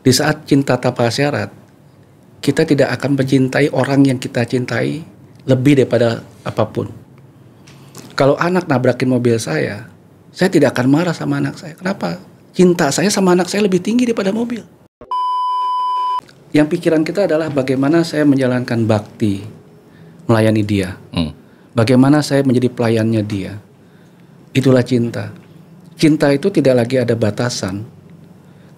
Di saat cinta tanpa syarat, kita tidak akan mencintai orang yang kita cintai lebih daripada apapun. Kalau anak nabrakin mobil saya tidak akan marah sama anak saya. Kenapa? Cinta saya sama anak saya lebih tinggi daripada mobil. Yang pikiran kita adalah bagaimana saya menjalankan bakti, melayani dia. Bagaimana saya menjadi pelayannya dia. Itulah cinta. Cinta itu tidak lagi ada batasan.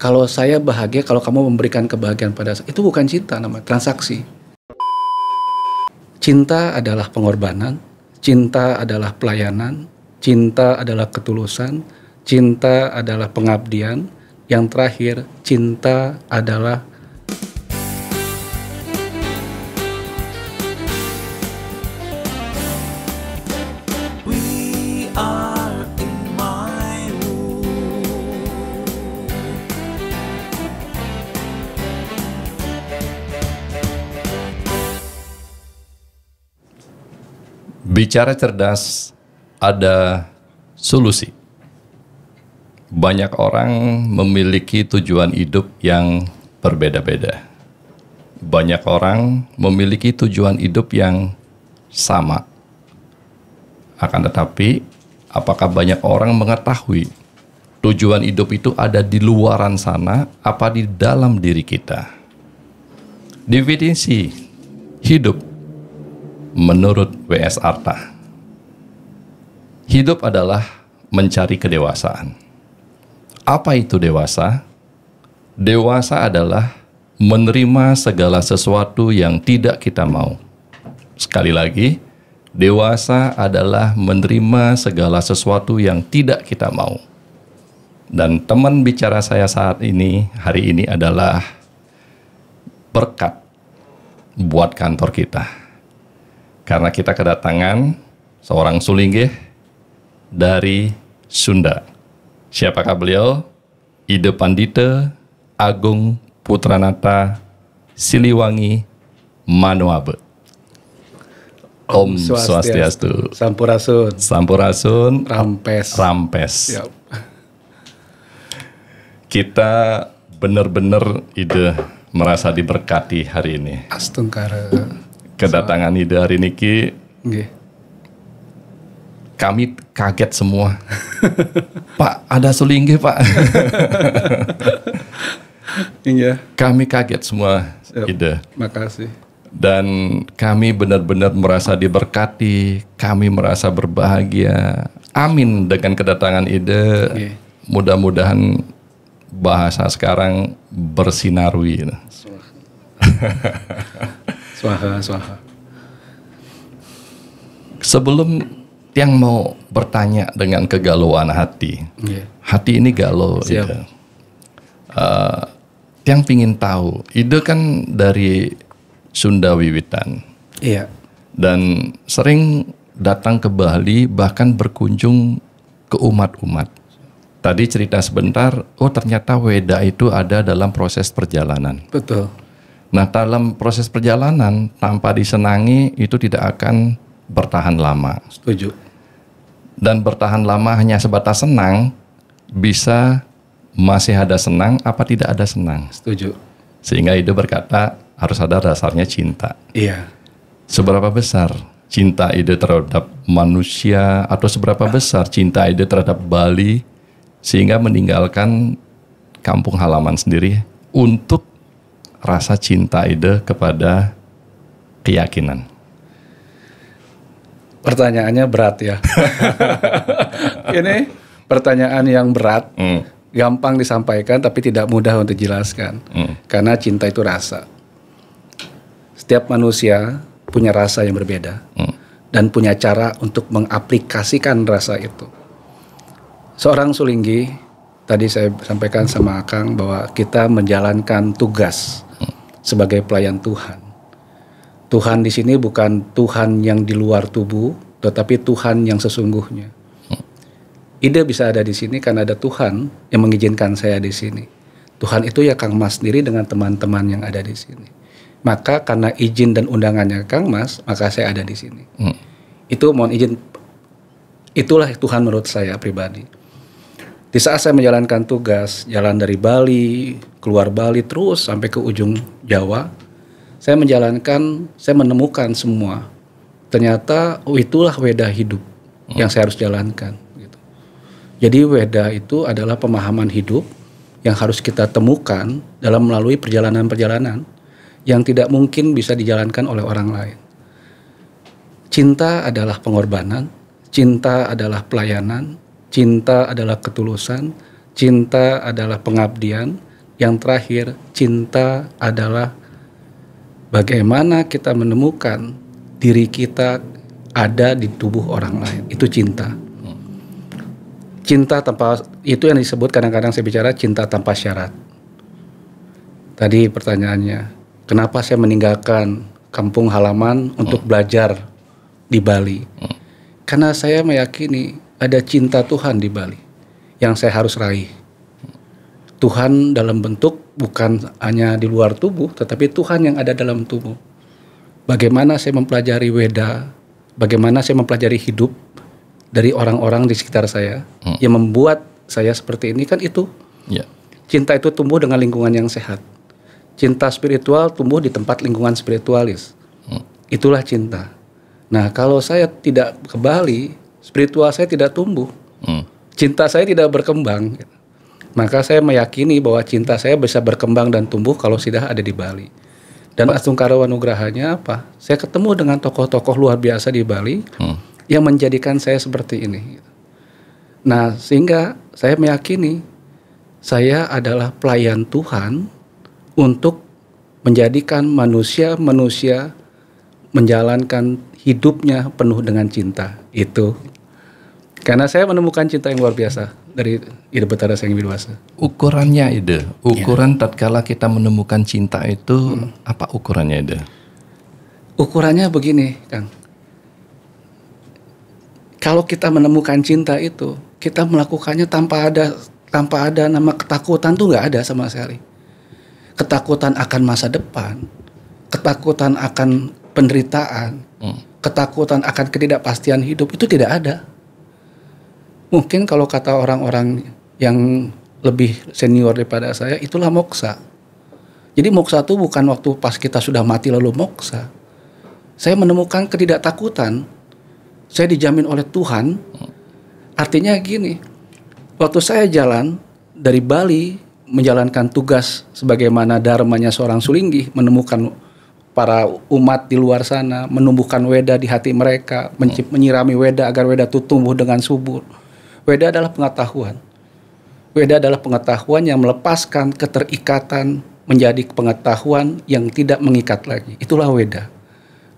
Kalau saya bahagia, kalau kamu memberikan kebahagiaan pada saya, itu bukan cinta, namanya transaksi. Cinta adalah pengorbanan, cinta adalah pelayanan, cinta adalah ketulusan, cinta adalah pengabdian, yang terakhir cinta adalah Bicara cerdas, ada solusi. Banyak orang memiliki tujuan hidup yang berbeda-beda. Banyak orang memiliki tujuan hidup yang sama. Akan tetapi, apakah banyak orang mengetahui tujuan hidup itu ada di luaran sana, apa di dalam diri kita? Definisi hidup menurut W.S. Arta, hidup adalah mencari kedewasaan. Apa itu dewasa? Dewasa adalah menerima segala sesuatu yang tidak kita mau. Sekali lagi, dewasa adalah menerima segala sesuatu yang tidak kita mau. Dan teman bicara saya hari ini adalah berkat buat kantor kita. Karena kita kedatangan seorang sulinggih dari Sunda. Siapakah beliau? Ide Pandita Agung Putranata Siliwangi Manoabe. Om Swastiastu. Sampurasun. Sampurasun. Rampes. Yep. Kita benar-benar ide merasa diberkati hari ini. Astungkara. Kedatangan ide hari ini kami kaget semua. Pak, ada sulinggih Pak. Iya. Kami kaget semua. Ide. Makasih. Dan kami benar-benar merasa diberkati. Kami merasa berbahagia. Amin dengan kedatangan ide. Mudah-mudahan bahasa sekarang bersinarwi. Swaha. Sebelum yang mau bertanya dengan kegalauan hati, hati ini galau, Ide. Yang pingin tahu, Ide kan dari Sunda wiwitan, dan sering datang ke Bali, bahkan berkunjung ke umat-umat. Tadi cerita sebentar, ternyata Weda itu ada dalam proses perjalanan. Betul. Nah, dalam proses perjalanan tanpa disenangi itu tidak akan bertahan lama. Setuju. Dan bertahan lama hanya sebatas senang, bisa masih ada senang, apa tidak ada senang. Setuju. Sehingga Ide berkata harus ada dasarnya cinta. Iya. Seberapa besar cinta Ide terhadap manusia, atau seberapa besar cinta Ide terhadap Bali, sehingga meninggalkan kampung halaman sendiri untuk rasa cinta Ide kepada keyakinan? Pertanyaannya berat ya. Ini pertanyaan yang berat, gampang disampaikan tapi tidak mudah untuk dijelaskan. Karena cinta itu rasa. Setiap manusia punya rasa yang berbeda dan punya cara untuk mengaplikasikan rasa itu. Seorang sulinggi, tadi saya sampaikan sama Akang bahwa kita menjalankan tugas sebagai pelayan Tuhan. Tuhan di sini bukan Tuhan yang di luar tubuh, tetapi Tuhan yang sesungguhnya. Ide bisa ada di sini karena ada Tuhan yang mengizinkan saya di sini. Tuhan itu ya Kang Mas sendiri dengan teman-teman yang ada di sini. Maka karena izin dan undangannya Kang Mas, maka saya ada di sini. Itu mohon izin, itulah Tuhan menurut saya pribadi. Di saat saya menjalankan tugas, jalan dari Bali, keluar Bali terus sampai ke ujung Jawa, saya menemukan semua. Ternyata itulah weda hidup yang saya harus jalankan. Gitu. Jadi weda itu adalah pemahaman hidup yang harus kita temukan dalam melalui perjalanan-perjalanan yang tidak mungkin bisa dijalankan oleh orang lain. Cinta adalah pengorbanan, cinta adalah pelayanan, cinta adalah ketulusan, cinta adalah pengabdian, yang terakhir cinta adalah bagaimana kita menemukan diri kita ada di tubuh orang lain. Itu cinta. Cinta tanpa, itu yang disebut kadang-kadang saya bicara cinta tanpa syarat. Tadi pertanyaannya, kenapa saya meninggalkan kampung halaman untuk belajar di Bali? Karena saya meyakini ada cinta Tuhan di Bali yang saya harus raih. Tuhan dalam bentuk bukan hanya di luar tubuh, tetapi Tuhan yang ada dalam tubuh. Bagaimana saya mempelajari weda, bagaimana saya mempelajari hidup dari orang-orang di sekitar saya yang membuat saya seperti ini, kan itu. Yeah. Cinta itu tumbuh dengan lingkungan yang sehat. Cinta spiritual tumbuh di tempat lingkungan spiritualis. Itulah cinta. Nah, kalau saya tidak ke Bali, spiritual saya tidak tumbuh, cinta saya tidak berkembang. Maka saya meyakini bahwa cinta saya bisa berkembang dan tumbuh kalau sudah ada di Bali. Dan Asungkarawa Nugrahanya apa? Saya ketemu dengan tokoh-tokoh luar biasa di Bali yang menjadikan saya seperti ini. Nah, sehingga saya meyakini saya adalah pelayan Tuhan untuk menjadikan manusia-manusia menjalankan hidupnya penuh dengan cinta. Itu karena saya menemukan cinta yang luar biasa dari Ida Betara Sang Hyang Widi. Ukurannya Ida, ukuran tatkala kita menemukan cinta itu apa ukurannya Ida? Ukurannya begini, Kang. Kalau kita menemukan cinta itu, kita melakukannya tanpa ada nama ketakutan, tuh nggak ada sama sekali. Ketakutan akan masa depan, ketakutan akan penderitaan, ketakutan akan ketidakpastian hidup, itu tidak ada. Mungkin kalau kata orang-orang yang lebih senior daripada saya, itulah moksa. Jadi moksa itu bukan waktu pas kita sudah mati lalu moksa. Saya menemukan ketidaktakutan. Saya dijamin oleh Tuhan. Artinya gini, waktu saya jalan dari Bali menjalankan tugas sebagaimana dharmanya seorang Sulinggi, menemukan para umat di luar sana, menumbuhkan weda di hati mereka, menyirami weda agar weda itu tumbuh dengan subur. Weda adalah pengetahuan. Weda adalah pengetahuan yang melepaskan keterikatan menjadi pengetahuan yang tidak mengikat lagi. Itulah weda.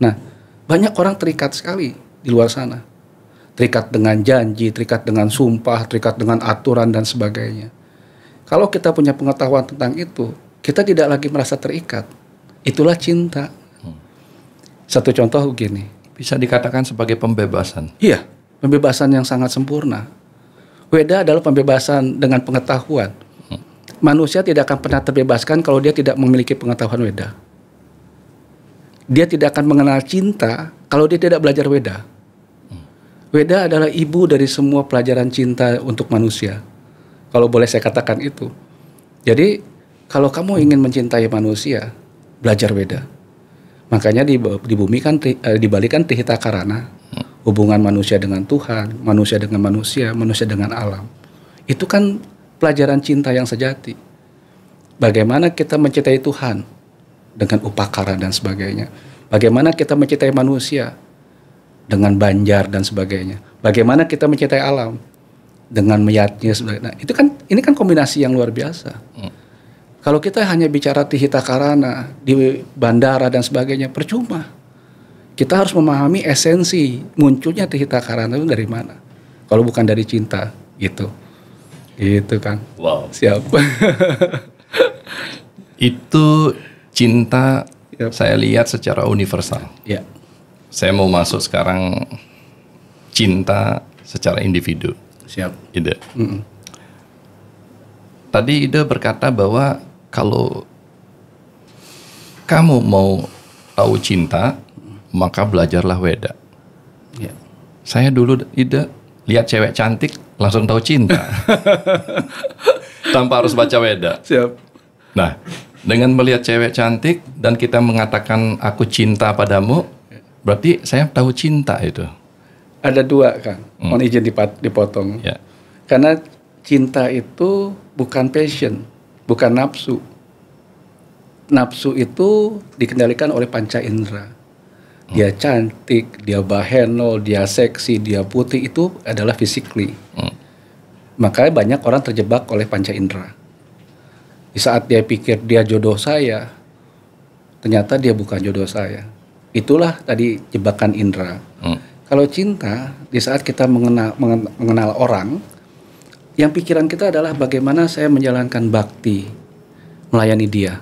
Nah, banyak orang terikat sekali di luar sana. Terikat dengan janji, terikat dengan sumpah, terikat dengan aturan dan sebagainya. Kalau kita punya pengetahuan tentang itu, kita tidak lagi merasa terikat. Itulah cinta. Satu contoh begini. Bisa dikatakan sebagai pembebasan. Iya, pembebasan yang sangat sempurna. Weda adalah pembebasan dengan pengetahuan. Manusia tidak akan pernah terbebaskan kalau dia tidak memiliki pengetahuan weda. Dia tidak akan mengenal cinta kalau dia tidak belajar weda. Weda adalah ibu dari semua pelajaran cinta untuk manusia. Kalau boleh saya katakan itu. Jadi kalau kamu ingin mencintai manusia, belajar weda. Makanya di bumi kan di Bali kan Trihita Karana. Hubungan manusia dengan Tuhan, manusia dengan manusia, manusia dengan alam. Itu kan pelajaran cinta yang sejati. Bagaimana kita mencintai Tuhan dengan upakara dan sebagainya. Bagaimana kita mencintai manusia dengan banjar dan sebagainya. Bagaimana kita mencintai alam dengan meyatnya. Nah, itu kan ini kan kombinasi yang luar biasa. Kalau kita hanya bicara Trihita Karana di bandara dan sebagainya, percuma. Kita harus memahami esensi munculnya Trihita Karana itu dari mana. Kalau bukan dari cinta, gitu. Gitu kan. Wow. Siap. Itu cinta saya lihat secara universal. Ya. Saya mau masuk sekarang cinta secara individu. Siap. Ida. Tadi Ida berkata bahwa kalau kamu mau tahu cinta, maka belajarlah weda. Ya. Saya dulu Ida lihat cewek cantik langsung tahu cinta. Tanpa harus baca Weda. Siap. Nah, dengan melihat cewek cantik dan kita mengatakan aku cinta padamu, berarti saya tahu cinta itu. Ada dua, Kang. Mohon izin dipotong. Ya. Karena cinta itu bukan passion, bukan nafsu. Nafsu itu dikendalikan oleh panca indera. Dia cantik, dia bahenol, dia seksi, dia putih, itu adalah physically. Makanya banyak orang terjebak oleh panca indera. Di saat dia pikir dia jodoh saya, ternyata dia bukan jodoh saya. Itulah tadi jebakan indera. Kalau cinta, di saat kita mengenal orang, yang pikiran kita adalah bagaimana saya menjalankan bakti, melayani dia.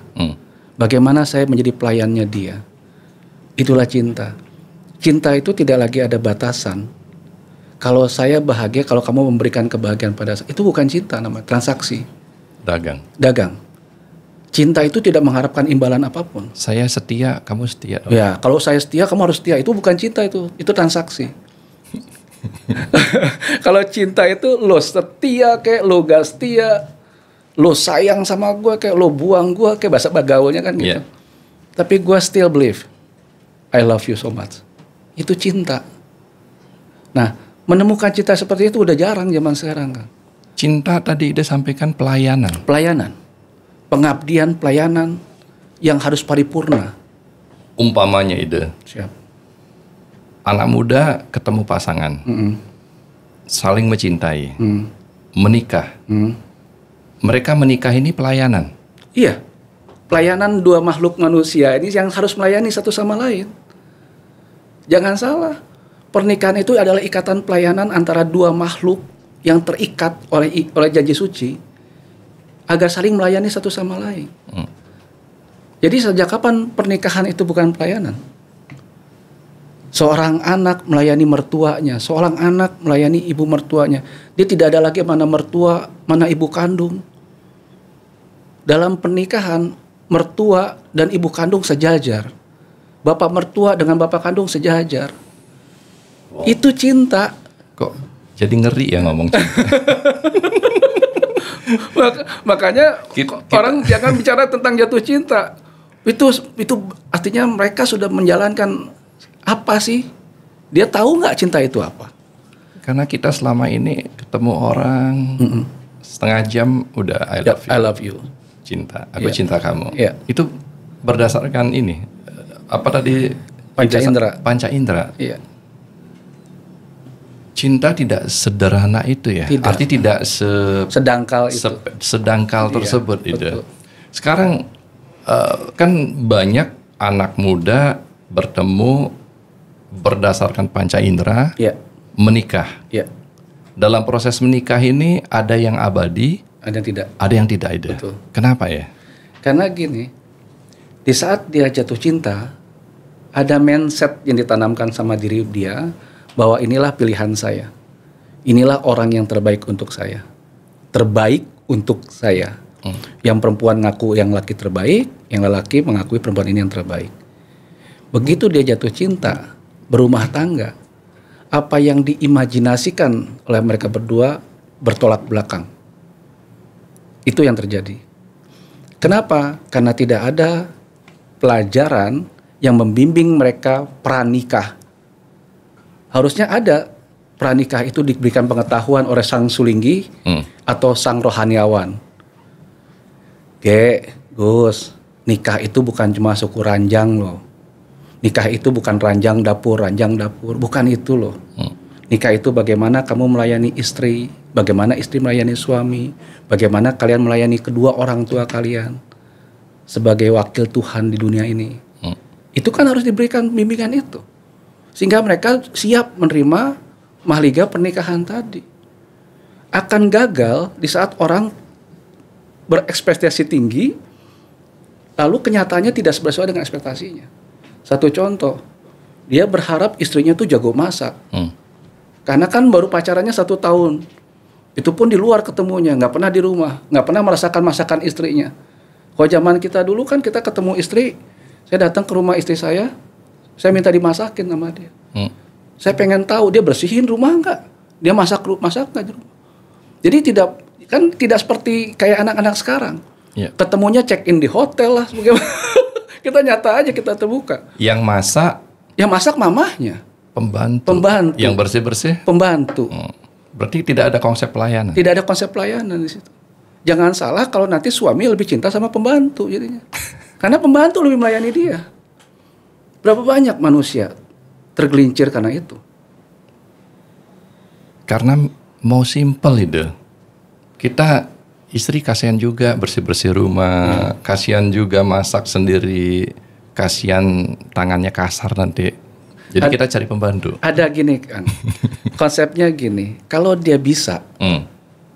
Bagaimana saya menjadi pelayannya dia. Itulah cinta. Cinta itu tidak lagi ada batasan. Kalau saya bahagia, kalau kamu memberikan kebahagiaan pada saya, itu bukan cinta, namanya transaksi. Dagang. Cinta itu tidak mengharapkan imbalan apapun. Saya setia, kamu setia. Ya, kalau saya setia, kamu harus setia. Itu bukan cinta, itu transaksi. Kalau cinta itu lo setia kayak lo gak setia, lo sayang sama gue kayak lo buang gue kayak bahasa bagaulnya kan gitu. Yeah. Tapi gue still believe I love you so much. Itu cinta. Nah, menemukan cinta seperti itu udah jarang zaman sekarang kan. Cinta tadi Ida sampaikan pelayanan. Pengabdian, pelayanan yang harus paripurna. Umpamanya Ida. Siap. Anak muda ketemu pasangan. Saling mencintai. Menikah. Mereka menikah ini pelayanan. Iya. Pelayanan dua makhluk manusia ini yang harus melayani satu sama lain. Jangan salah. Pernikahan itu adalah ikatan pelayanan antara dua makhluk yang terikat oleh janji suci agar saling melayani satu sama lain. Jadi sejak kapan pernikahan itu bukan pelayanan? Seorang anak melayani mertuanya, seorang anak melayani ibu mertuanya. Dia tidak ada lagi mana mertua, mana ibu kandung. Dalam pernikahan, mertua dan ibu kandung sejajar. Bapak mertua dengan bapak kandung sejajar. Wow. Itu cinta. Kok jadi ngeri ya ngomong cinta? Makanya orang jangan bicara tentang jatuh cinta. Itu artinya mereka sudah menjalankan apa sih? Dia tahu nggak cinta itu apa? Karena kita selama ini ketemu orang setengah jam udah I love you. Cinta, aku cinta kamu. Itu berdasarkan ini apa tadi? Panca indera. Iya. Cinta tidak sederhana itu ya. Tidak. Arti tidak sedangkal tersebut itu. Sekarang kan banyak anak muda bertemu berdasarkan panca indera, menikah. Dalam proses menikah ini ada yang abadi, ada yang tidak. Ada yang tidak ada. Betul. Kenapa ya? Karena gini, di saat dia jatuh cinta, ada mindset yang ditanamkan sama diri dia bahwa inilah pilihan saya, inilah orang yang terbaik untuk saya, terbaik untuk saya. Yang perempuan ngaku yang laki terbaik, yang lelaki mengakui perempuan ini yang terbaik. Begitu dia jatuh cinta, berumah tangga, apa yang diimajinasikan oleh mereka berdua bertolak belakang. Itu yang terjadi. Kenapa? Karena tidak ada pelajaran yang membimbing mereka pranikah. Harusnya ada pranikah itu diberikan pengetahuan oleh sang sulinggi atau sang rohaniawan. Gus, nikah itu bukan cuma suku ranjang loh. Nikah itu bukan ranjang dapur, bukan itu loh. Nikah itu bagaimana kamu melayani istri, bagaimana istri melayani suami, bagaimana kalian melayani kedua orang tua kalian sebagai wakil Tuhan di dunia ini. Itu kan harus diberikan bimbingan itu. Sehingga mereka siap menerima mahliga pernikahan tadi. Akan gagal di saat orang berekspektasi tinggi, lalu kenyataannya tidak sesuai dengan ekspektasinya. Satu contoh, dia berharap istrinya tuh jago masak. Karena kan baru pacarannya 1 tahun. Itu pun di luar ketemunya, nggak pernah di rumah, nggak pernah merasakan masakan istrinya. Kalau zaman kita dulu kan kita ketemu istri, saya datang ke rumah istri saya minta dimasakin sama dia. Saya pengen tahu dia bersihin rumah nggak, dia masak nggak di rumah. Jadi tidak seperti kayak anak-anak sekarang. Ya. Ketemunya check in di hotel lah, bagaimana? Kita nyata aja kita terbuka. Yang masak mamahnya. Pembantu. Yang bersih-bersih pembantu. Berarti tidak ada konsep pelayanan. Tidak ada konsep pelayanan di situ. Jangan salah kalau nanti suami lebih cinta sama pembantu jadinya. Karena pembantu lebih melayani dia. Berapa banyak manusia tergelincir karena itu? Karena mau simpel itu. Kita istri kasihan juga bersih-bersih rumah, kasihan juga masak sendiri, kasihan tangannya kasar nanti. Jadi kita cari pembantu. Ada gini kan, konsepnya gini, kalau dia bisa,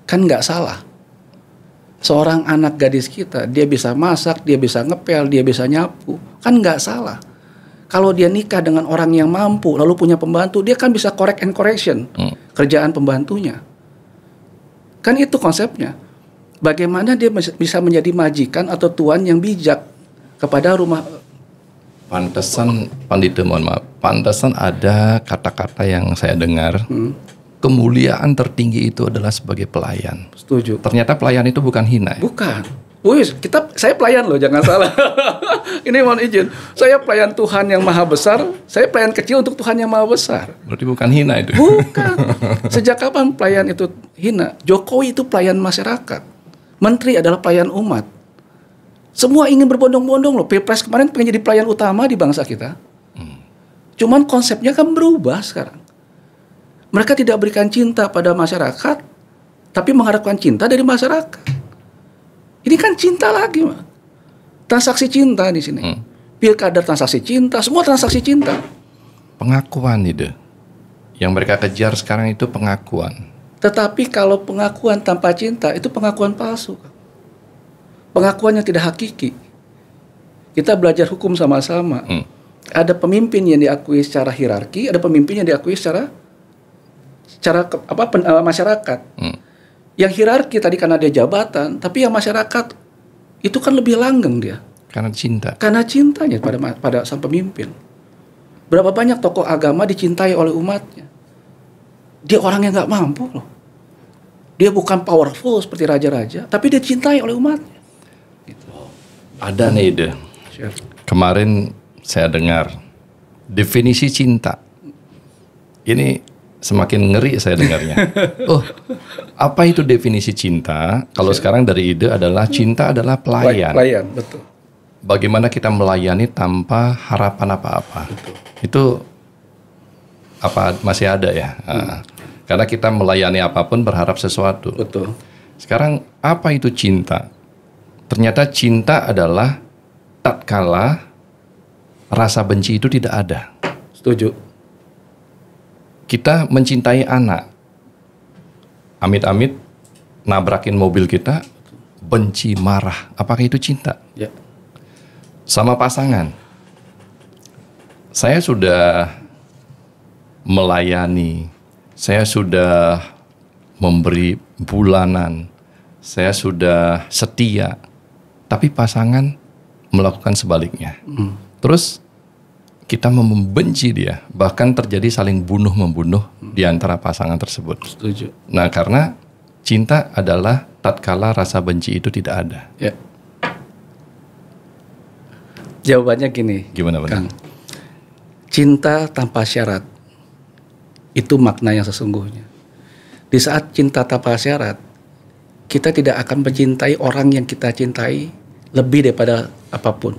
kan nggak salah. Seorang anak gadis kita, dia bisa masak, dia bisa ngepel, dia bisa nyapu, kan nggak salah. Kalau dia nikah dengan orang yang mampu, lalu punya pembantu, dia kan bisa correct and correction kerjaan pembantunya. Kan itu konsepnya. Bagaimana dia bisa menjadi majikan atau tuan yang bijak kepada rumah. Pantesan, Pandita mohon maaf, pantesan ada kata-kata yang saya dengar, kemuliaan tertinggi itu adalah sebagai pelayan. Setuju. Ternyata pelayan itu bukan hina. Bukan. Wih, saya pelayan loh, jangan salah. Ini mohon izin, saya pelayan Tuhan yang maha besar, saya pelayan kecil untuk Tuhan yang maha besar. Berarti bukan hina itu? Bukan. Sejak kapan pelayan itu hina? Jokowi itu pelayan masyarakat. Menteri adalah pelayan umat. Semua ingin berbondong-bondong loh. Pilpres kemarin pengen jadi pelayan utama di bangsa kita. Cuman konsepnya kan berubah sekarang. Mereka tidak berikan cinta pada masyarakat, tapi mengharapkan cinta dari masyarakat. Ini kan cinta lagi, Mas. Transaksi cinta di sini. Pilkada transaksi cinta, semua transaksi cinta. Pengakuan itu. Yang mereka kejar sekarang itu pengakuan. Tetapi kalau pengakuan tanpa cinta itu pengakuan palsu. Pengakuan yang tidak hakiki. Kita belajar hukum sama-sama. Ada pemimpin yang diakui secara hierarki, ada pemimpin yang diakui secara masyarakat. Yang hierarki tadi karena dia jabatan, tapi yang masyarakat itu kan lebih langgeng dia. Karena cinta. Karena cintanya pada sang pemimpin. Berapa banyak tokoh agama dicintai oleh umatnya. Dia orang yang nggak mampu loh. Dia bukan powerful seperti raja-raja, tapi dia dicintai oleh umatnya. Ada nih ide. Kemarin saya dengar definisi cinta. Ini semakin ngeri saya dengarnya. Oh, apa itu definisi cinta? Kalau sekarang dari ide adalah cinta adalah pelayan. Pelayan, betul. Bagaimana kita melayani tanpa harapan apa-apa. Itu apa masih ada ya? Karena kita melayani apapun berharap sesuatu. Betul. Sekarang apa itu cinta? Ternyata cinta adalah tatkala rasa benci itu tidak ada. Setuju. Kita mencintai anak. Amit-amit nabrakin mobil kita, benci, marah. Apakah itu cinta? Ya. Sama pasangan. Saya sudah melayani, saya sudah memberi bulanan, saya sudah setia. Tapi pasangan melakukan sebaliknya. Terus kita membenci dia. Bahkan terjadi saling bunuh-membunuh di antara pasangan tersebut. Setuju. Nah, karena cinta adalah tatkala rasa benci itu tidak ada. Ya. Jawabannya gini. Gimana, Bang? Cinta tanpa syarat. Itu makna yang sesungguhnya. Di saat cinta tanpa syarat, kita tidak akan mencintai orang yang kita cintai lebih daripada apapun.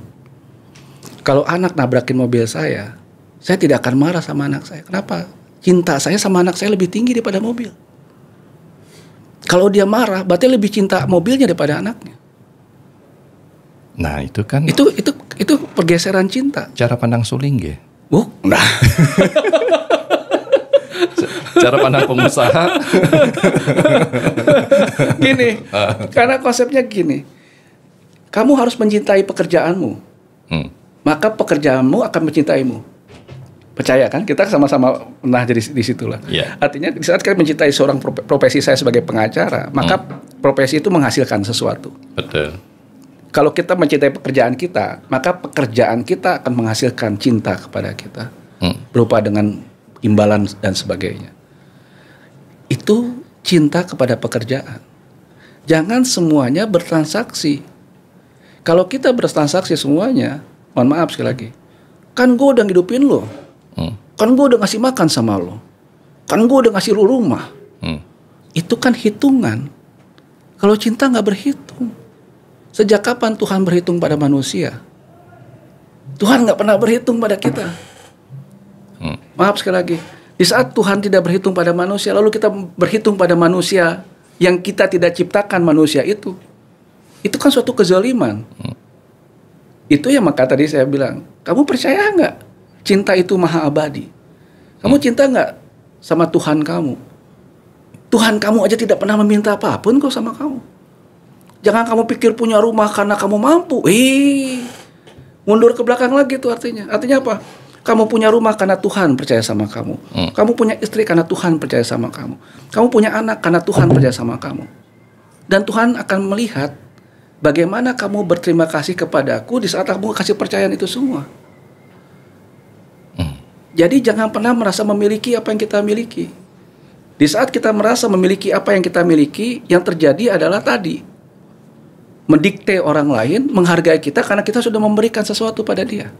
Kalau anak nabrakin mobil saya tidak akan marah sama anak saya. Kenapa? Cinta saya sama anak saya lebih tinggi daripada mobil. Kalau dia marah, berarti lebih cinta mobilnya daripada anaknya. Nah, itu kan itu pergeseran cinta. cara pandang Sulingge. Nah. Cara pandang pengusaha. Gini, karena konsepnya gini. Kamu harus mencintai pekerjaanmu. Maka pekerjaanmu akan mencintaimu. Percaya kan? Kita sama-sama pernah jadi di situlah. Yeah. Artinya di saat kita mencintai seorang profesi saya sebagai pengacara, maka profesi itu menghasilkan sesuatu. Betul. Kalau kita mencintai pekerjaan kita, maka pekerjaan kita akan menghasilkan cinta kepada kita. Berupa dengan imbalan dan sebagainya. Itu cinta kepada pekerjaan. Jangan semuanya bertransaksi. Kalau kita bertransaksi semuanya, mohon maaf sekali lagi, kan gue udah ngidupin lo, kan gue udah ngasih makan sama lo, kan gue udah ngasih lo rumah. Itu kan hitungan. Kalau cinta nggak berhitung. Sejak kapan Tuhan berhitung pada manusia? Tuhan nggak pernah berhitung pada kita. Maaf sekali lagi. Di saat Tuhan tidak berhitung pada manusia, lalu kita berhitung pada manusia yang kita tidak ciptakan manusia itu kan suatu kezaliman. Itu yang maka tadi saya bilang, kamu percaya nggak cinta itu maha abadi? Kamu cinta nggak sama Tuhan kamu? Tuhan kamu aja tidak pernah meminta apapun kok sama kamu. Jangan kamu pikir punya rumah karena kamu mampu. Mundur ke belakang lagi tuh artinya. Artinya apa? Kamu punya rumah karena Tuhan percaya sama kamu. Kamu punya istri karena Tuhan percaya sama kamu. Kamu punya anak karena Tuhan percaya sama kamu. Dan Tuhan akan melihat bagaimana kamu berterima kasih kepadaku di saat kamu kasih percayaan itu semua. Jadi jangan pernah merasa memiliki apa yang kita miliki. Di saat kita merasa memiliki apa yang kita miliki, yang terjadi adalah tadi. Mendikte orang lain, menghargai kita karena kita sudah memberikan sesuatu pada dia.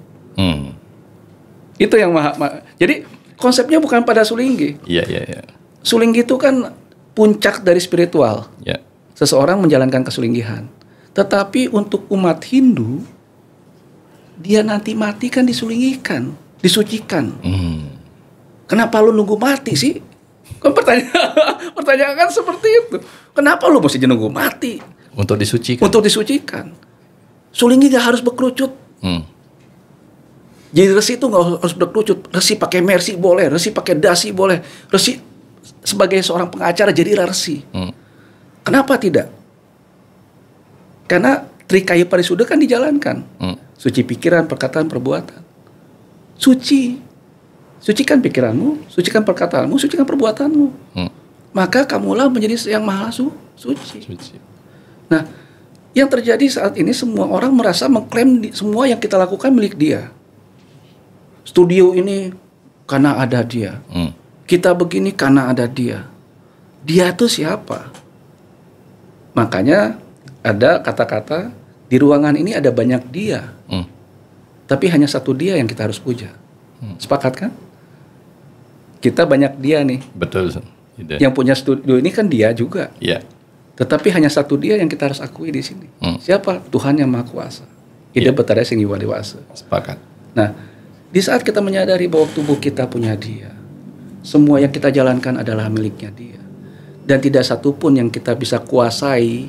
Itu yang jadi konsepnya bukan pada Sulinggi. Iya. Sulinggi itu kan puncak dari spiritual. Yeah. Seseorang menjalankan kesulinggihan. Tetapi untuk umat Hindu, dia nanti mati kan disulinggikan, disucikan. Kenapa lu nunggu mati sih? Kan pertanyaan kan seperti itu. Kenapa lu mesti nunggu mati? Untuk disucikan. Untuk disucikan. Sulinggi gak harus berkerucut. Jadi resi itu nggak harus berkerucut. Resi pakai mercy boleh, resi pakai dasi boleh, resi sebagai seorang pengacara jadi resi. Kenapa tidak? Karena Trikaya Parisuddha kan dijalankan. Suci pikiran, perkataan, perbuatan. Sucikan pikiranmu, sucikan perkataanmu, sucikan perbuatanmu. Maka kamulah menjadi yang maha suci. Nah, yang terjadi saat ini semua orang merasa mengklaim semua yang kita lakukan milik dia. Studio ini karena ada dia. Kita begini karena ada dia. Dia itu siapa? Makanya ada kata-kata di ruangan ini ada banyak dia. Tapi hanya satu dia yang kita harus puja. Sepakat kan? Kita banyak dia nih. Betul. Yang punya studio ini kan dia juga. Iya. Tetapi hanya satu dia yang kita harus akui di sini. Siapa? Tuhan yang Maha Kuasa. Ida Betara Sing Iwa Dewasa. Sepakat. Nah, di saat kita menyadari bahwa tubuh kita punya dia, semua yang kita jalankan adalah miliknya dia. Dan tidak satupun yang kita bisa kuasai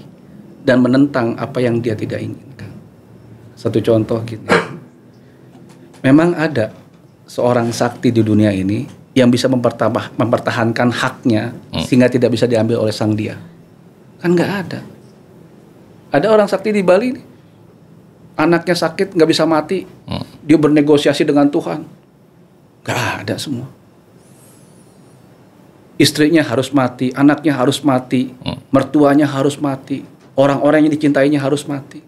dan menentang apa yang dia tidak inginkan. Satu contoh gini. Memang ada seorang sakti di dunia ini yang bisa mempertahankan haknya sehingga tidak bisa diambil oleh sang dia. Kan nggak ada. Ada orang sakti di Bali nih. Anaknya sakit nggak bisa mati. Dia bernegosiasi dengan Tuhan. Nggak ada semua. Istrinya harus mati, anaknya harus mati, mertuanya harus mati, orang-orang yang dicintainya harus mati.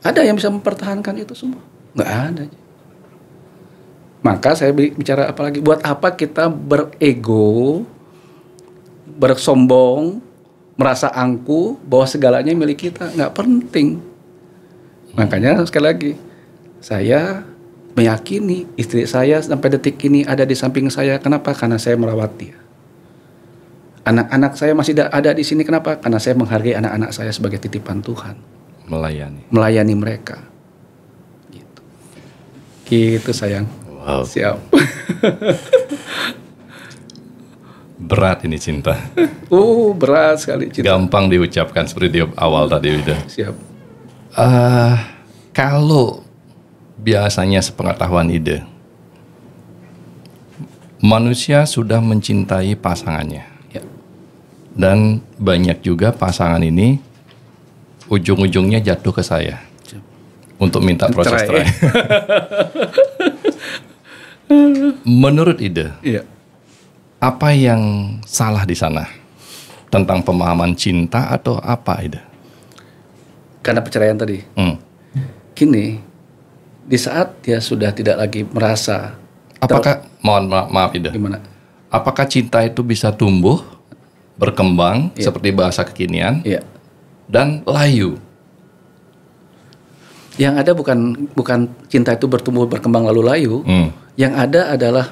Ada yang bisa mempertahankan itu semua? Nggak ada. Maka saya bicara apa lagi? Buat apa kita berego, bersombong, merasa angkuh bahwa segalanya milik kita? Nggak penting. Makanya sekali lagi, saya meyakini istri saya sampai detik ini ada di samping saya. Kenapa? Karena saya merawat dia. Anak-anak saya masih ada di sini. Kenapa? Karena saya menghargai anak-anak saya sebagai titipan Tuhan. Melayani mereka. Gitu sayang. Wow. Siap. Berat ini cinta. Berat sekali cinta. Gampang diucapkan seperti di awal tadi udah. Siap. Kalau biasanya sepengetahuan Ida, manusia sudah mencintai pasangannya. Ya. Dan banyak juga pasangan ini ujung-ujungnya jatuh ke saya. Siap. Untuk minta proses cerai. Menurut Ida, iya, apa yang salah di sana? Tentang pemahaman cinta atau apa, Ida? Karena perceraian tadi. Gini, di saat dia sudah tidak lagi merasa. Apakah, maaf Ida. Gimana? Apakah cinta itu bisa tumbuh berkembang seperti bahasa kekinian, Iya. dan layu. Yang ada bukan cinta itu bertumbuh berkembang lalu layu. Yang ada adalah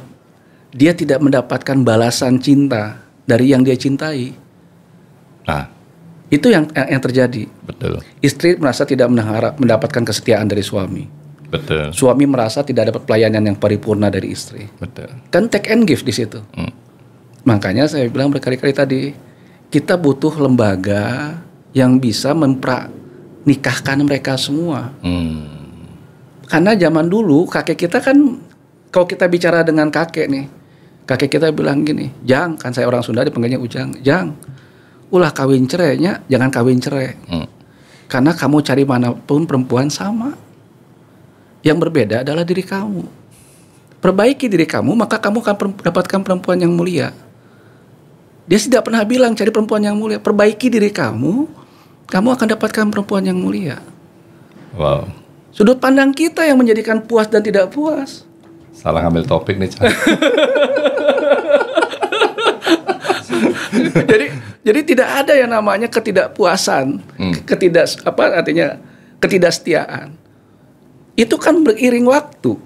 dia tidak mendapatkan balasan cinta dari yang dia cintai. Nah, Itu yang terjadi. betul. Istri merasa tidak mendapatkan kesetiaan dari suami. Betul. Suami merasa tidak dapat pelayanan yang paripurna dari istri. Betul. Kan take and give di situ. Makanya saya bilang berkali-kali tadi, kita butuh lembaga yang bisa nikahkan mereka semua. Karena zaman dulu kakek kita kan, kalau kita bicara dengan kakek nih, kakek kita bilang gini, Jang, kan saya orang Sunda dipanggilnya Ujang, Jang, ulah kawin cerainya, jangan kawin cerai. Karena kamu cari manapun perempuan sama. Yang berbeda adalah diri kamu. Perbaiki diri kamu, maka kamu akan dapatkan perempuan yang mulia. Dia tidak pernah bilang cari perempuan yang mulia. Perbaiki diri kamu, kamu akan dapatkan perempuan yang mulia. Wow. Sudut pandang kita yang menjadikan puas dan tidak puas. Salah ngambil topik nih, Chan. Jadi tidak ada yang namanya ketidakpuasan, ketidaksetiaan. Itu kan beriring waktu.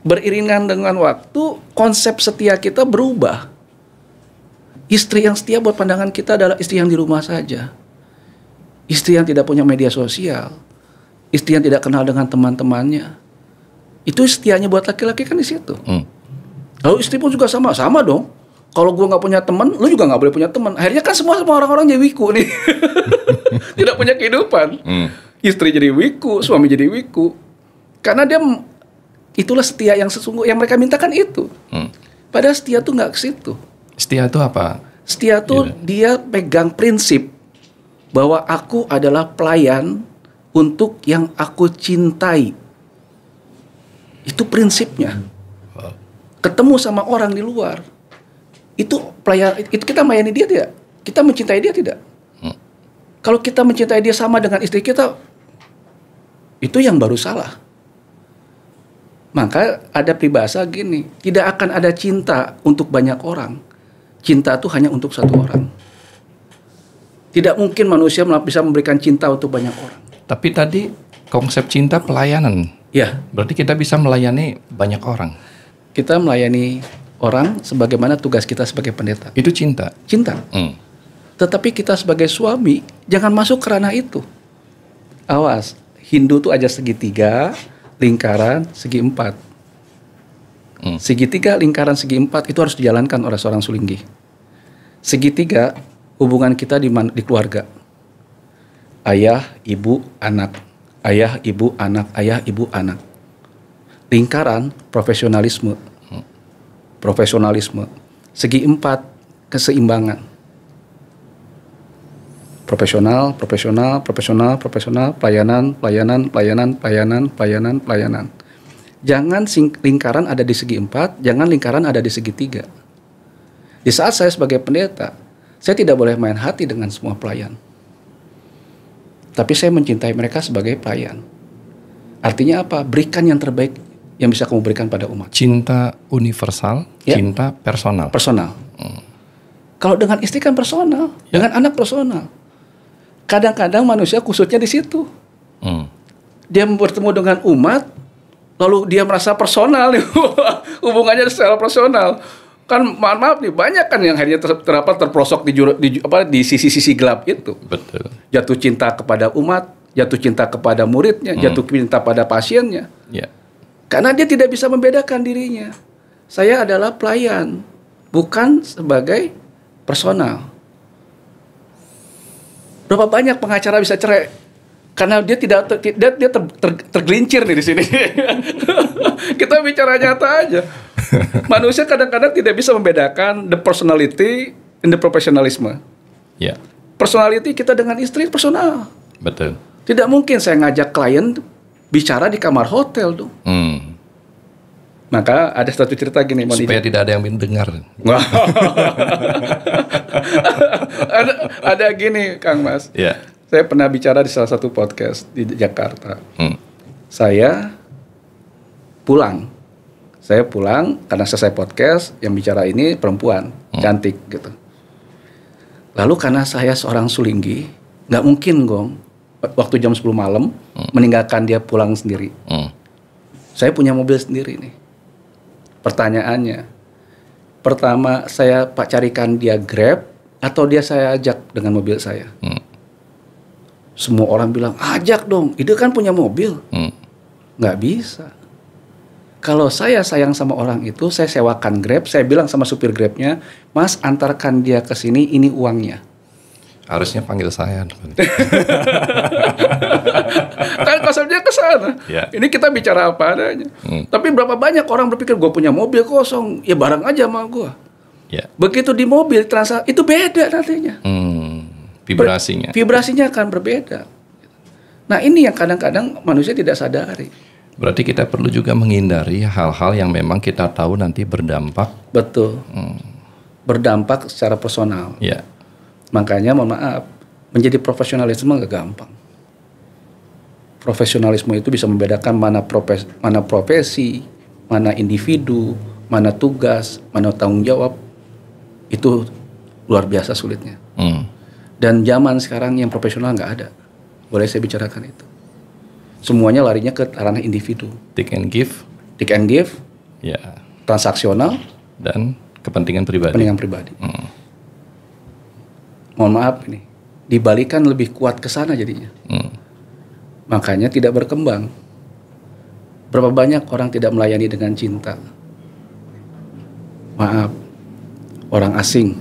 Beriringan dengan waktu, konsep setia kita berubah. Istri yang setia buat pandangan kita adalah istri yang di rumah saja. Istri yang tidak punya media sosial. Istri yang tidak kenal dengan teman-temannya. Itu setianya buat laki-laki kan di situ. Lalu istri pun juga sama dong. Kalau gue nggak punya teman, lu juga nggak boleh punya teman. Akhirnya kan semua orang-orang jadi wiku nih. Tidak punya kehidupan. Istri jadi wiku, suami jadi wiku. Karena itulah setia yang sesungguh yang mereka mintakan itu. Padahal setia tuh nggak ke situ. Setia itu apa? Setia tuh dia pegang prinsip bahwa aku adalah pelayan untuk yang aku cintai. Itu prinsipnya. Ketemu sama orang di luar, itu pelayan, itu kita melayani dia tidak? Kita mencintai dia tidak? Kalau kita mencintai dia sama dengan istri kita, itu yang baru salah. Maka ada peribahasa gini, tidak akan ada cinta untuk banyak orang. Cinta itu hanya untuk satu orang. Tidak mungkin manusia bisa memberikan cinta untuk banyak orang. Tapi tadi konsep cinta pelayanan. Ya, Berarti kita bisa melayani banyak orang. kita melayani orang sebagaimana tugas kita sebagai pendeta. Itu cinta. Cinta. Tetapi kita sebagai suami jangan masuk ke ranah itu. Awas, Hindu tuh aja segitiga, lingkaran, segi empat. Segitiga, lingkaran, segi empat itu harus dijalankan oleh seorang sulinggi. Segitiga, hubungan kita di keluarga. Ayah, ibu, anak. Ayah, ibu, anak. Ayah, ibu, anak. Lingkaran, profesionalisme. Profesionalisme. Segi empat, keseimbangan. Profesional, pelayanan. Jangan lingkaran ada di segi empat, jangan lingkaran ada di segi tiga. Di saat saya sebagai pendeta, saya tidak boleh main hati dengan semua pelayan. Tapi saya mencintai mereka sebagai pelayan. Artinya apa? Berikan yang terbaik yang bisa kamu berikan pada umat. Cinta universal, cinta personal. Personal. Kalau dengan istri kan personal, dengan anak personal. Kadang-kadang manusia khususnya di situ. Dia bertemu dengan umat, lalu dia merasa personal nih, hubungannya secara personal. Kan maaf nih, banyak kan yang akhirnya terprosok di sisi-sisi gelap itu. Betul. Jatuh cinta kepada umat, jatuh cinta kepada muridnya, jatuh cinta pada pasiennya. Karena dia tidak bisa membedakan dirinya. Saya adalah pelayan, bukan sebagai personal. Berapa banyak pengacara bisa cerai karena dia tergelincir nih di sini. Kita bicara nyata aja. Manusia kadang-kadang tidak bisa membedakan the personality and the professionalism. Personality kita dengan istri personal. Betul. Tidak mungkin saya ngajak klien bicara di kamar hotel tuh. Maka ada satu cerita gini, supaya tidak ada yang mendengar. ada gini, Kang Mas. Saya pernah bicara di salah satu podcast di Jakarta. Saya pulang karena selesai podcast, yang bicara ini perempuan cantik gitu. Lalu karena saya seorang sulinggi, nggak mungkin Gong, waktu jam 10 malam meninggalkan dia pulang sendiri. Saya punya mobil sendiri nih. Pertanyaannya, pertama saya carikan dia Grab atau dia saya ajak dengan mobil saya? Semua orang bilang, ajak dong, itu kan punya mobil. Nggak bisa. Kalau saya sayang sama orang itu, saya sewakan Grab, saya bilang sama supir Grabnya, Mas antarkan dia ke sini, ini uangnya. Harusnya panggil saya. Kan konsepnya ke sana. Ya. Ini kita bicara apa adanya. Tapi berapa banyak orang berpikir, gue punya mobil kosong, ya barang aja sama gue. Ya. Begitu di mobil, transaksi, itu beda nantinya. Vibrasinya. Vibrasinya akan berbeda. Nah ini yang kadang-kadang manusia tidak sadari. Berarti kita perlu juga menghindari hal-hal yang memang kita tahu nanti berdampak. Betul. Berdampak secara personal. Ya. Makanya mohon maaf, menjadi profesionalisme gak gampang. Profesionalisme itu bisa membedakan mana profesi, mana individu, mana tugas, mana tanggung jawab. Itu luar biasa sulitnya. Dan zaman sekarang yang profesional nggak ada. Boleh saya bicarakan itu. Semuanya larinya ke ranah individu. Take and give. Take and give. Ya. Transaksional. Dan kepentingan pribadi. Kepentingan pribadi. Mohon maaf ini. Dibalikan lebih kuat ke sana jadinya. Makanya tidak berkembang. Berapa banyak orang tidak melayani dengan cinta. Maaf. Orang asing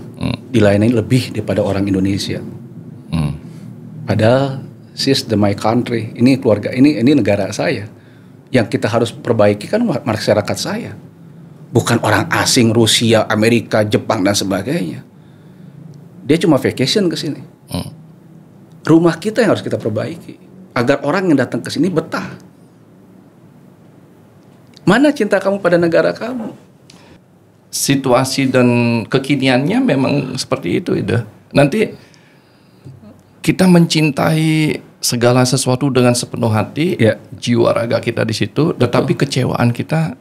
dilayani lebih daripada orang Indonesia. Padahal this is my country. Ini keluarga, ini negara saya. Yang kita harus perbaiki kan masyarakat saya. Bukan orang asing, Rusia, Amerika, Jepang dan sebagainya. Dia cuma vacation ke sini. Rumah kita yang harus kita perbaiki agar orang yang datang ke sini betah. Mana cinta kamu pada negara kamu? Situasi dan kekiniannya memang seperti itu. Nanti kita mencintai segala sesuatu dengan sepenuh hati, jiwa raga kita di situ, tetapi kecewaan kita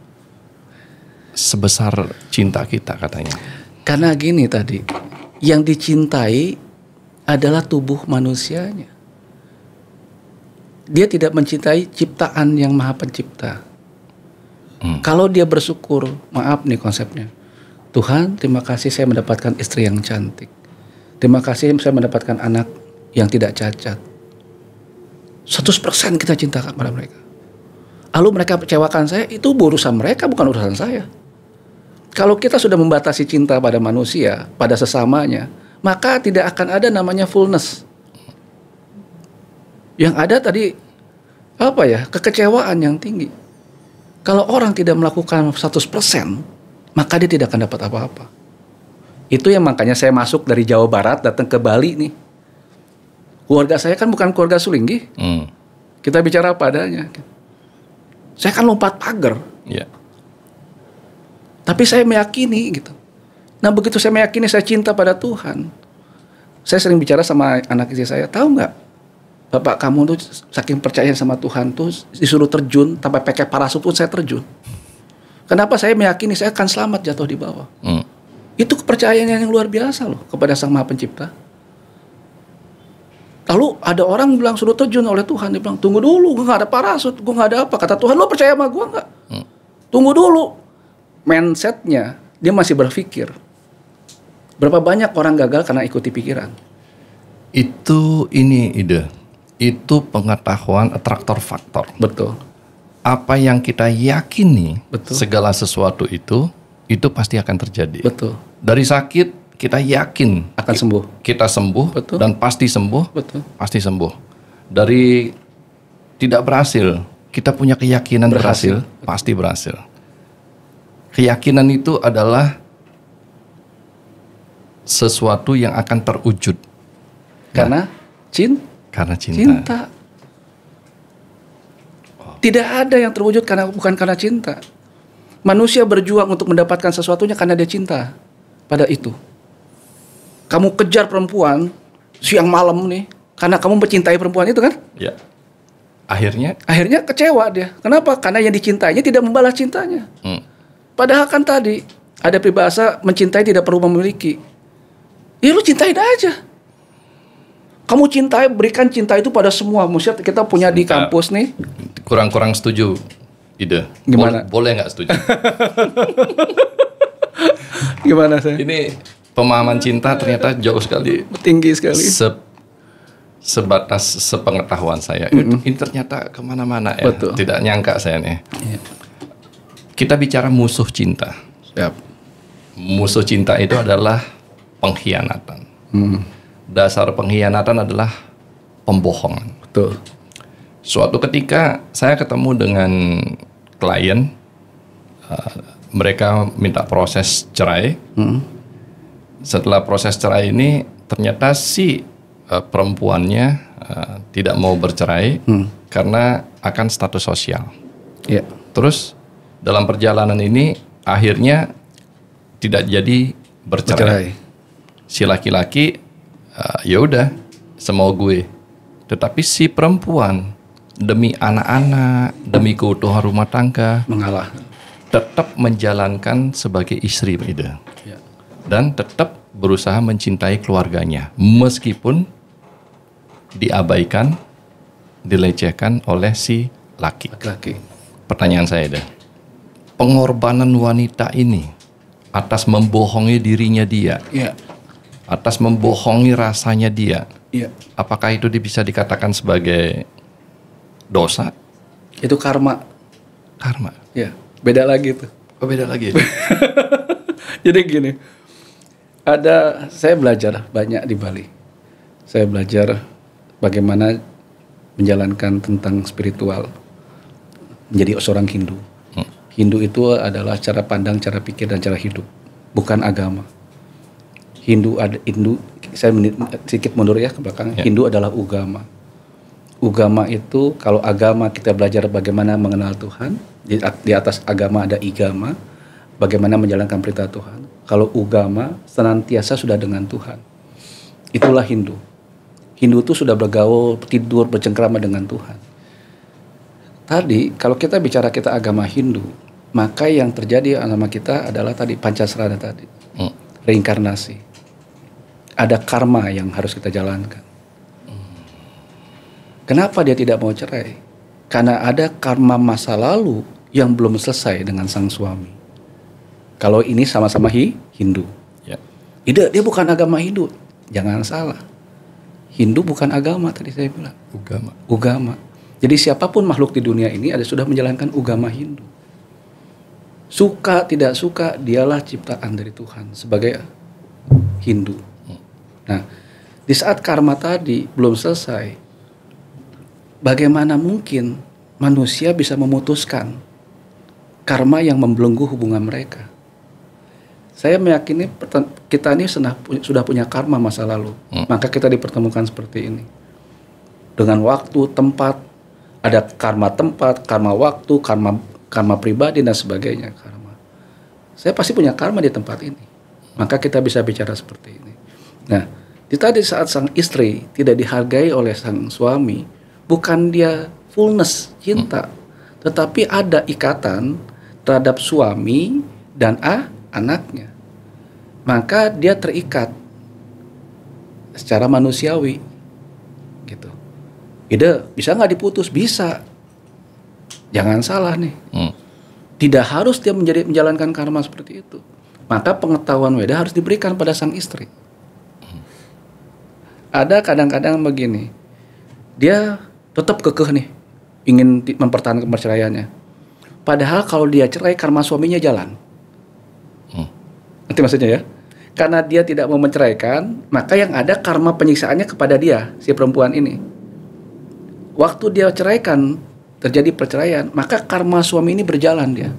sebesar cinta kita katanya. Karena gini tadi, yang dicintai adalah tubuh manusianya. Dia tidak mencintai ciptaan yang Maha Pencipta. Kalau dia bersyukur, maaf nih konsepnya, Tuhan, terima kasih saya mendapatkan istri yang cantik. Terima kasih saya mendapatkan anak yang tidak cacat. 100% kita cinta kepada mereka. Lalu mereka kecewakan saya, itu urusan mereka, bukan urusan saya. Kalau kita sudah membatasi cinta pada manusia, pada sesamanya, maka tidak akan ada namanya fullness. Yang ada tadi, kekecewaan yang tinggi. Kalau orang tidak melakukan 100%, maka dia tidak akan dapat apa-apa. Itu yang makanya saya masuk dari Jawa Barat datang ke Bali nih. Keluarga saya kan bukan keluarga sulinggi. Kita bicara apa adanya. Saya kan lompat pagar. Tapi saya meyakini gitu. Nah begitu saya meyakini saya cinta pada Tuhan. Saya sering bicara sama anak istri saya, tahu nggak? Bapak kamu tuh saking percaya sama Tuhan tuh disuruh terjun, tanpa pakai parasut pun saya terjun. Kenapa saya meyakini saya akan selamat jatuh di bawah? Itu kepercayaan yang luar biasa loh kepada Sang Maha Pencipta. Lalu ada orang bilang suruh terjun oleh Tuhan. Dia bilang, tunggu dulu, gue gak ada parasut, gue gak ada apa. Kata Tuhan, lo percaya sama gue gak? Tunggu dulu. Mindsetnya, dia masih berpikir. Berapa banyak orang gagal karena ikuti pikiran? Itu itu pengetahuan atraktor faktor. Betul. Apa yang kita yakini, betul, segala sesuatu itu pasti akan terjadi. Betul. Dari sakit kita yakin akan sembuh. Kita sembuh, betul, dan pasti sembuh. Betul. Pasti sembuh. Dari tidak berhasil, kita punya keyakinan berhasil, pasti berhasil. Keyakinan itu adalah sesuatu yang akan terwujud. Karena karena cinta. Tidak ada yang terwujud bukan karena cinta. Manusia berjuang untuk mendapatkan sesuatunya karena dia cinta pada itu. Kamu kejar perempuan siang malam nih karena kamu mencintai perempuan itu kan? Ya. Akhirnya kecewa dia. Kenapa? Karena yang dicintainya tidak membalas cintanya. Padahal kan tadi ada peribahasa mencintai tidak perlu memiliki. Ya lu cintain aja. Kamu cintai, berikan cinta itu pada semua. Maksudnya kita punya di kampus nih. Kurang setuju ide. Gimana? Boleh nggak setuju? Gimana saya? Ini pemahaman cinta ternyata jauh sekali. Tinggi sekali. Sebatas sepengetahuan saya. Ini ternyata kemana-mana ya. Betul. Tidak nyangka saya nih. Iya. Kita bicara musuh cinta. Siap. Musuh cinta itu adalah pengkhianatan. Dasar pengkhianatan adalah pembohongan. Betul. Suatu ketika saya ketemu dengan klien, mereka minta proses cerai. Setelah proses cerai ini, ternyata si perempuannya tidak mau bercerai karena akan status sosial. Iya. Terus dalam perjalanan ini akhirnya tidak jadi bercerai. Si laki-laki ya udah semau gue. Tetapi si perempuan demi anak-anak, demi keutuhan rumah tangga Mengalah. tetap menjalankan sebagai istri Ida. Ya. Dan tetap berusaha mencintai keluarganya meskipun diabaikan, dilecehkan oleh si laki. Laki-laki. Pertanyaan saya Ida, pengorbanan wanita ini atas membohongi dirinya dia, Iya. atas membohongi rasanya dia, Iya. apakah itu bisa dikatakan sebagai dosa? Itu karma. Karma. Ya. Beda lagi tuh. Oh, beda lagi. Jadi gini. Saya belajar banyak di Bali. Saya belajar bagaimana menjalankan tentang spiritual. Menjadi seorang Hindu. Hindu itu adalah cara pandang, cara pikir, dan cara hidup, bukan agama. Hindu, saya sedikit mundur ya ke belakang. Ya. Hindu adalah ugama. Ugama itu, kalau agama kita belajar bagaimana mengenal Tuhan, di atas agama ada igama, bagaimana menjalankan perintah Tuhan. Kalau ugama senantiasa sudah dengan Tuhan. Itulah Hindu. Hindu itu sudah bergaul, tidur, bercengkrama dengan Tuhan. Tadi, kalau kita bicara kita agama Hindu, maka yang terjadi agama kita adalah tadi Pancasrana tadi, reinkarnasi. Ada karma yang harus kita jalankan. Kenapa dia tidak mau cerai? Karena ada karma masa lalu yang belum selesai dengan sang suami. Kalau ini sama-sama Hindu. Ya. Dia bukan agama Hindu. Jangan salah. Hindu bukan agama tadi saya bilang. Ugama. Jadi siapapun makhluk di dunia ini sudah menjalankan ugama Hindu. Suka tidak suka, dialah ciptaan dari Tuhan sebagai Hindu. Nah, di saat karma tadi belum selesai, bagaimana mungkin manusia bisa memutuskan karma yang membelenggu hubungan mereka? Saya meyakini kita ini sudah punya karma masa lalu. Maka kita dipertemukan seperti ini. Dengan waktu, tempat, ada karma tempat, karma waktu, karma pribadi dan sebagainya. Karma. Saya pasti punya karma di tempat ini. Maka kita bisa bicara seperti ini. Nah, di saat sang istri tidak dihargai oleh sang suami, bukan dia fullness cinta, tetapi ada ikatan terhadap suami dan anaknya. Maka dia terikat secara manusiawi, gitu. Ide bisa nggak diputus? Bisa. Jangan salah nih. Tidak harus dia menjalankan karma seperti itu. Maka pengetahuan Weda harus diberikan pada sang istri. Ada kadang-kadang begini, dia tetap kekeh nih, ingin mempertahankan perceraiannya. Padahal kalau dia cerai, karma suaminya jalan. Nanti maksudnya ya, karena dia tidak mau menceraikan, maka yang ada karma penyiksaannya kepada dia, si perempuan ini. Waktu dia ceraikan, terjadi perceraian, maka karma suami ini berjalan dia.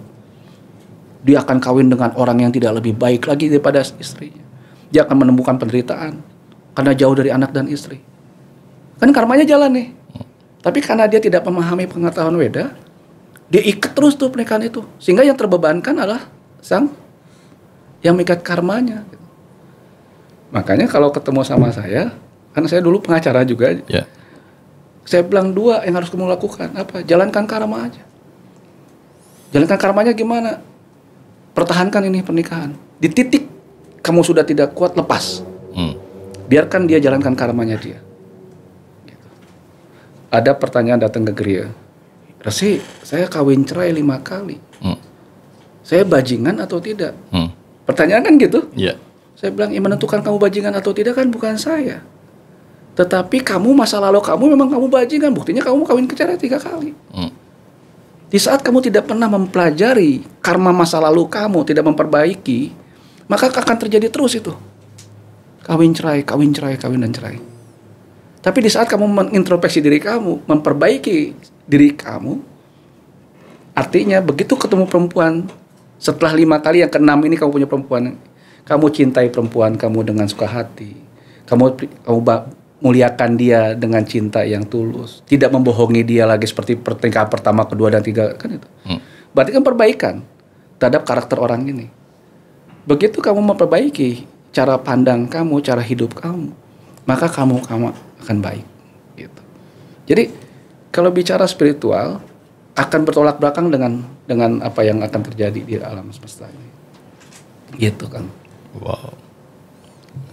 Dia akan kawin dengan orang yang tidak lebih baik lagi daripada istrinya. Dia akan menemukan penderitaan karena jauh dari anak dan istri. Kan karmanya jalan nih. Tapi karena dia tidak memahami pengetahuan Weda, dia ikat terus tuh pernikahan itu. Sehingga yang terbebankan adalah sang yang mengikat karmanya. Makanya kalau ketemu sama saya, karena saya dulu pengacara juga, saya bilang 2 yang harus kamu lakukan. Apa? Jalankan karma aja. Jalankan karmanya gimana? Pertahankan ini pernikahan. Di titik kamu sudah tidak kuat, lepas. Biarkan dia jalankan karmanya dia. Ada pertanyaan datang ke gereja, Resi, saya kawin cerai 5 kali. Saya bajingan atau tidak? Pertanyaan kan gitu. Iya. Saya bilang, yang menentukan kamu bajingan atau tidak kan bukan saya. Tetapi kamu, masa lalu kamu memang kamu bajingan. Buktinya kamu kawin cerai 3 kali. Di saat kamu tidak pernah mempelajari karma masa lalu kamu, tidak memperbaiki, maka akan terjadi terus itu. Kawin cerai, kawin cerai, kawin dan cerai. Tapi di saat kamu mengintrospeksi diri kamu, memperbaiki diri kamu, artinya begitu ketemu perempuan, setelah 5 kali, yang ke-6 ini kamu punya perempuan, kamu cintai perempuan kamu dengan suka hati, kamu muliakan dia dengan cinta yang tulus, tidak membohongi dia lagi seperti pernikahan pertama, kedua, dan 3, kan itu. Berarti kan perbaikan terhadap karakter orang ini. Begitu kamu memperbaiki cara pandang kamu, cara hidup kamu, maka kamu akan baik. Gitu. Jadi kalau bicara spiritual akan bertolak belakang dengan apa yang akan terjadi di alam semesta ini. Gitu kan. Wow.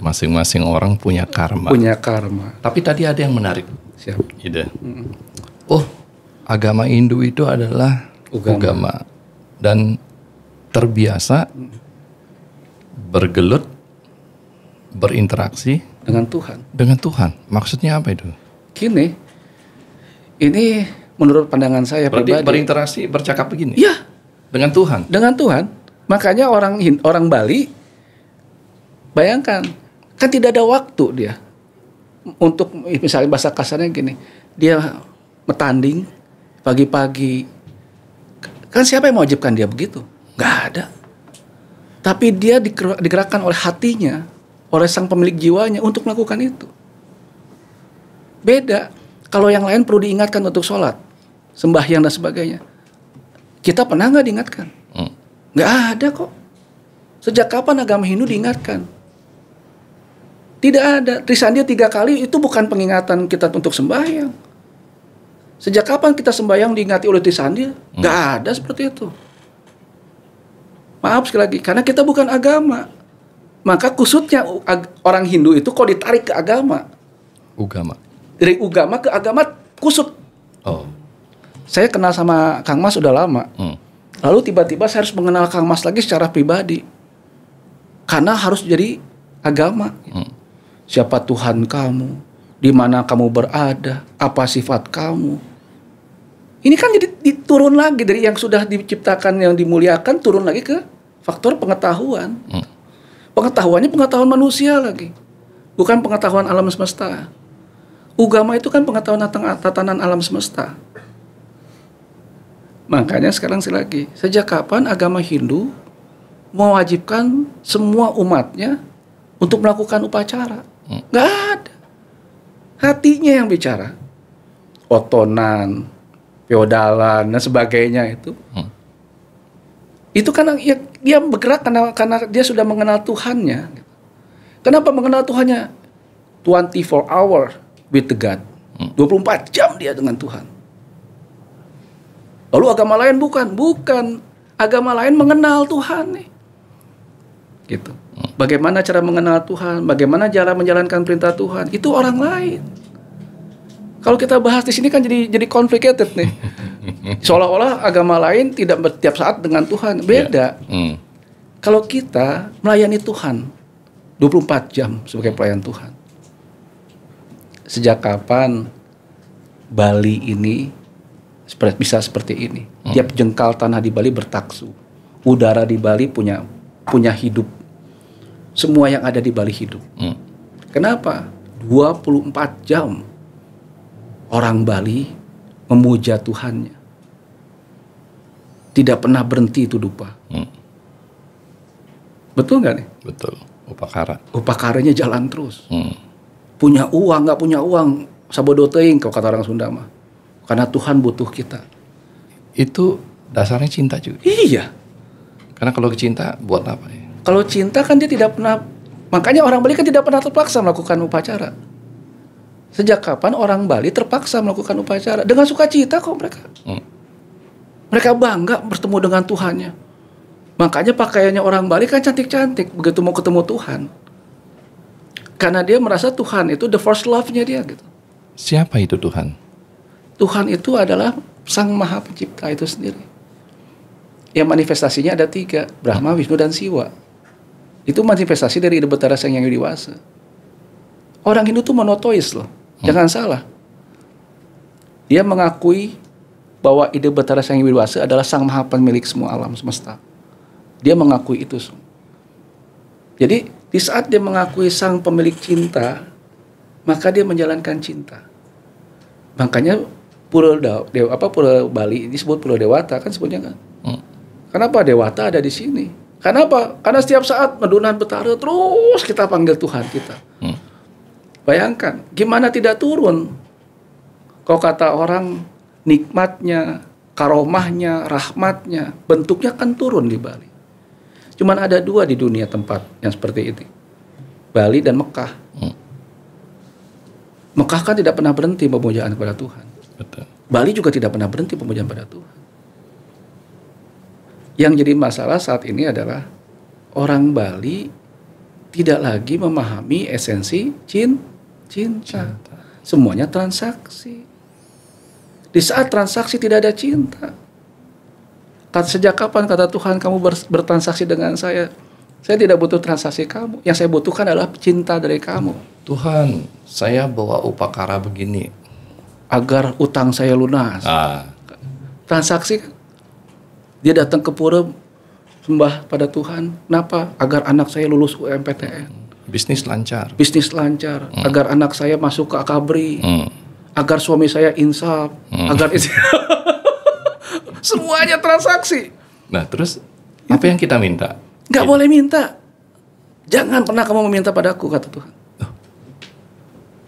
Masing-masing orang punya karma. Punya karma. Tapi tadi ada yang menarik. Siap. Ida. Oh, agama Hindu itu adalah agama dan terbiasa bergelut, berinteraksi dengan Tuhan. Maksudnya apa itu? Gini, ini menurut pandangan saya pribadi. Berinteraksi, bercakap begini? Iya. Dengan Tuhan? Dengan Tuhan. Makanya orang Bali, bayangkan, kan tidak ada waktu dia untuk, misalnya bahasa kasarnya gini, dia metanding pagi-pagi. Kan siapa yang mewajibkan dia begitu? Gak ada. Tapi dia digerakkan oleh hatinya, oleh sang pemilik jiwanya untuk melakukan itu. Beda. Kalau yang lain perlu diingatkan untuk sholat, sembahyang dan sebagainya. Kita pernah nggak diingatkan? Nggak ada kok. Sejak kapan agama Hindu diingatkan? Tidak ada. Trisandya 3 kali itu bukan pengingatan kita untuk sembahyang. Sejak kapan kita sembahyang diingati oleh Trisandya? Nggak ada seperti itu. Maaf sekali lagi, karena kita bukan agama. Maka kusutnya orang Hindu itu kok ditarik ke agama. Dari agama ke agama kusut. Oh. Saya kenal sama Kang Mas udah lama. Lalu tiba-tiba saya harus mengenal Kang Mas lagi secara pribadi. Karena harus jadi agama. Siapa Tuhan kamu? Di mana kamu berada? Apa sifat kamu? Ini kan jadi turun lagi dari yang sudah diciptakan, yang dimuliakan, turun lagi ke faktor pengetahuan. Pengetahuannya pengetahuan manusia lagi, bukan pengetahuan alam semesta. Agama itu kan pengetahuan tatanan alam semesta. Makanya sekarang lagi, sejak kapan agama Hindu mewajibkan semua umatnya untuk melakukan upacara? Nggak ada. Hatinya yang bicara. Otonan, feodalan, dan sebagainya itu. Itu karena dia bergerak karena dia sudah mengenal Tuhannya. Kenapa mengenal Tuhannya? 24 hour with the God. 24 jam dia dengan Tuhan. Lalu agama lain bukan. Agama lain mengenal Tuhan nih. Gitu. Bagaimana cara mengenal Tuhan? Bagaimana cara menjalankan perintah Tuhan? Itu orang lain. Kalau kita bahas di sini kan jadi complicated nih. Seolah-olah agama lain tidak setiap saat dengan Tuhan. Beda. Kalau kita melayani Tuhan 24 jam sebagai pelayan Tuhan. Sejak kapan Bali ini bisa seperti ini? Tiap jengkal tanah di Bali bertaksu. Udara di Bali punya hidup. Semua yang ada di Bali hidup. Kenapa? 24 jam orang Bali memuja Tuhannya. Tidak pernah berhenti itu dupa. Betul nggak nih? Betul. Upakara. Upakaranya jalan terus. Punya uang, nggak punya uang, sabodo teuing kalau kata orang Sunda mah. Karena Tuhan butuh kita. Itu dasarnya cinta juga. Iya. Karena kalau cinta buat apa ya? Kalau cinta kan dia tidak pernah, makanya orang Bali kan tidak pernah terpaksa melakukan upacara. Sejak kapan orang Bali terpaksa melakukan upacara? Dengan sukacita kok mereka. Mereka bangga bertemu dengan Tuhannya. Makanya pakaiannya orang Bali kan cantik-cantik begitu mau ketemu Tuhan. Karena dia merasa Tuhan itu the first love-nya dia gitu. Siapa itu Tuhan? Tuhan itu adalah Sang Maha Pencipta itu sendiri. Yang manifestasinya ada 3, Brahma, Wisnu, dan Siwa. Itu manifestasi dari Ida Betara Sang Hyang Widiwasa. Orang Hindu tuh monoteis loh, jangan salah. Dia mengakui bahwa Ida Betara Sang Hyang Widiwasa adalah Sang Maha Pemilik semua alam semesta. Dia mengakui itu. Jadi di saat dia mengakui Sang Pemilik cinta, maka dia menjalankan cinta. Makanya Pura Bali disebut Pulau Dewata kan sebutnya kan. Kenapa Dewata ada di sini? Kenapa? Karena setiap saat Medunan Betara terus kita panggil Tuhan kita. Bayangkan, gimana tidak turun? Kalau kata orang nikmatnya, karomahnya, rahmatnya, bentuknya kan turun di Bali. Cuman ada 2 di dunia tempat yang seperti ini. Bali dan Mekah. Mekah kan tidak pernah berhenti pemujaan kepada Tuhan. Betul. Bali juga tidak pernah berhenti pemujaan pada Tuhan. Yang jadi masalah saat ini adalah orang Bali tidak lagi memahami esensi cinta. Semuanya transaksi. Di saat transaksi tidak ada cinta. Sejak kapan kata Tuhan kamu bertransaksi dengan saya? Saya tidak butuh transaksi kamu. Yang saya butuhkan adalah cinta dari kamu. Tuhan, saya bawa upakara begini. Agar utang saya lunas. Transaksi. Dia datang ke pura sembah pada Tuhan. Kenapa? Agar anak saya lulus UMPTN. Bisnis lancar. Agar anak saya masuk ke akabri. Agar suami saya insaf. Agar semuanya transaksi. Nah terus apa yang kita minta? Gak boleh minta. Jangan pernah kamu meminta padaku, kata Tuhan.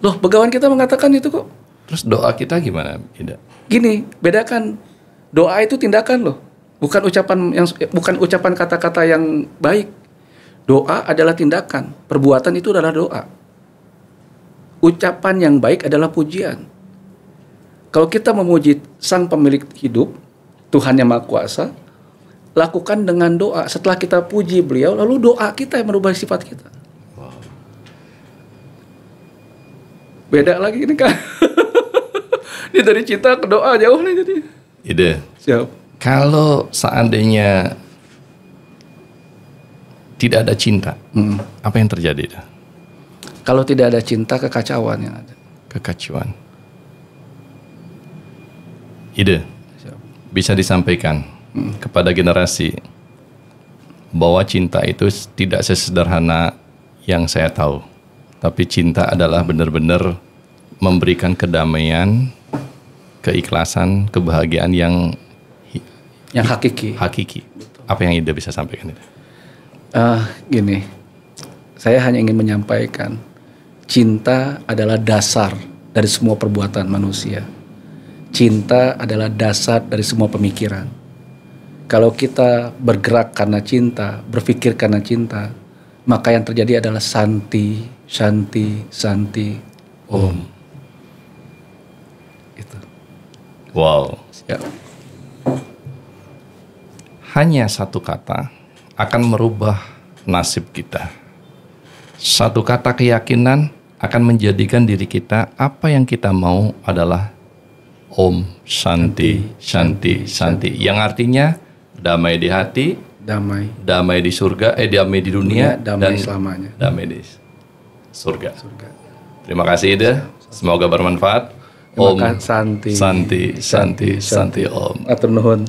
Loh, begawan kita mengatakan itu kok. Terus doa kita gimana? Gini, bedakan. Doa itu tindakan loh. Bukan ucapan kata-kata yang baik. Doa adalah tindakan. Perbuatan itu adalah doa. Ucapan yang baik adalah pujian. Kalau kita memuji Sang Pemilik hidup, Tuhan yang Maha Kuasa, lakukan dengan doa. Setelah kita puji beliau, lalu doa kita yang merubah sifat kita. Wow. Beda lagi ini kan. Ini dari cinta ke doa jauh nih jadi. Ide. Siap. Kalau seandainya tidak ada cinta, apa yang terjadi? Kalau tidak ada cinta, kekacauan yang ada. Kekacauan. Ide. Bisa disampaikan kepada generasi bahwa cinta itu tidak sesederhana yang saya tahu. Tapi cinta adalah benar-benar memberikan kedamaian, keikhlasan, kebahagiaan yang hakiki. Apa yang Ida bisa sampaikan itu? Gini, saya hanya ingin menyampaikan cinta adalah dasar dari semua perbuatan manusia. Cinta adalah dasar dari semua pemikiran. Kalau kita bergerak karena cinta, berpikir karena cinta, maka yang terjadi adalah Santi, Shanti, Santi, Om. Itu. Wow. Ya. Hanya satu kata akan merubah nasib kita. Satu kata keyakinan akan menjadikan diri kita apa yang kita mau adalah Om Shanti, Shanti, Shanti. Yang artinya damai di hati, damai di surga, damai di dunia, damai dan selamanya. Damai di surga. Terima kasih Ida. Semoga bermanfaat. Om Santi, Santi, Santi, Santi, Om. Atur nuhun.